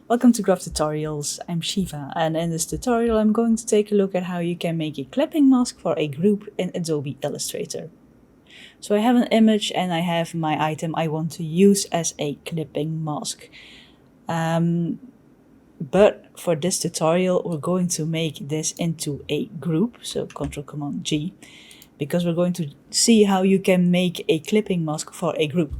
Welcome to Graph Tutorials. I'm Shiva, and in this tutorial I'm going to take a look at how you can make a clipping mask for a group in Adobe Illustrator. So I have an image and I have my item I want to use as a clipping mask. But for this tutorial we're going to make this into a group, so Ctrl-Command-G, because we're going to see how you can make a clipping mask for a group.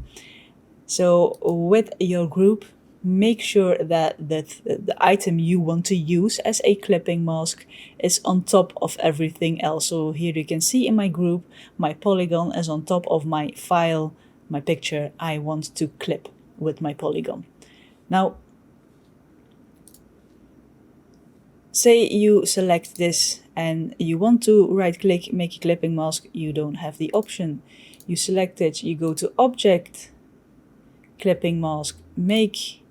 So with your group, make sure that the item you want to use as a clipping mask is on top of everything else. So here you can see in my group, my polygon is on top of my file, my picture I want to clip with my polygon. Now, say you select this and you want to right click, make a clipping mask, you don't have the option. You select it, you go to Object, Clipping Mask, Make.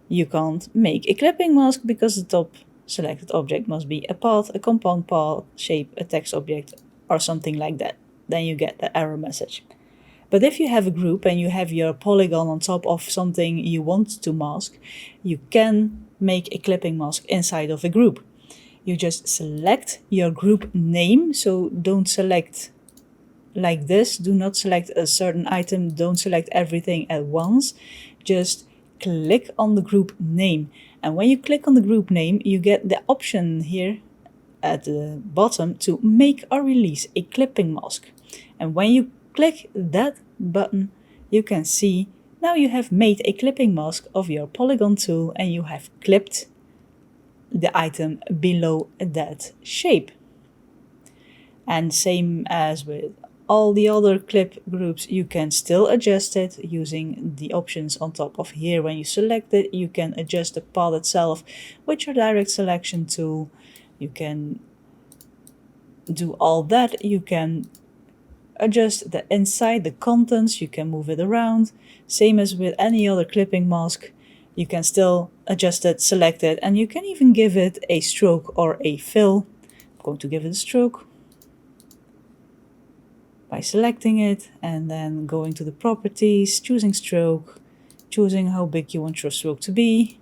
You can't make a clipping mask because the top selected object must be a path, a compound path, shape, a text object, or something like that. Then you get the error message. But if you have a group and you have your polygon on top of something you want to mask, you can make a clipping mask inside of a group. You just select your group name, so don't select like this, do not select a certain item, don't select everything at once, just click on the group name. And when you click on the group name, you get the option here at the bottom to make or release a clipping mask. And when you click that button, you can see now you have made a clipping mask of your polygon tool and you have clipped the item below that shape. And same as with all the other clip groups, you can still adjust it using the options on top of here. When you select it, you can adjust the path itself with your direct selection tool. You can do all that. You can adjust the inside, the contents, you can move it around. Same as with any other clipping mask, you can still adjust it, select it, and you can even give it a stroke or a fill. I'm going to give it a stroke by selecting it and then going to the properties, choosing stroke, choosing how big you want your stroke to be,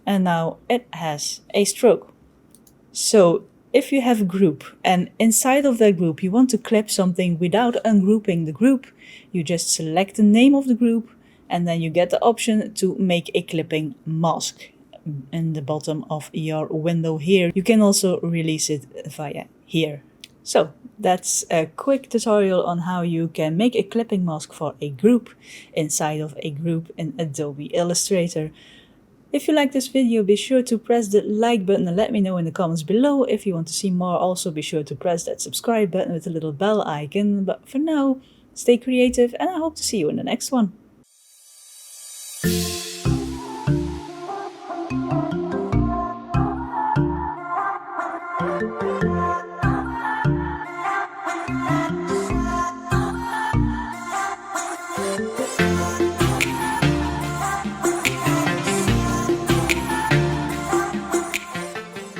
and now it has a stroke. So if you have a group and inside of that group you want to clip something without ungrouping the group, you just select the name of the group and then you get the option to make a clipping mask in the bottom of your window here. You can also release it via here. So that's a quick tutorial on how you can make a clipping mask for a group inside of a group in Adobe Illustrator. If you like this video, be sure to press the like button and let me know in the comments below. If you want to see more, also be sure to press that subscribe button with the little bell icon. But for now, stay creative and I hope to see you in the next one.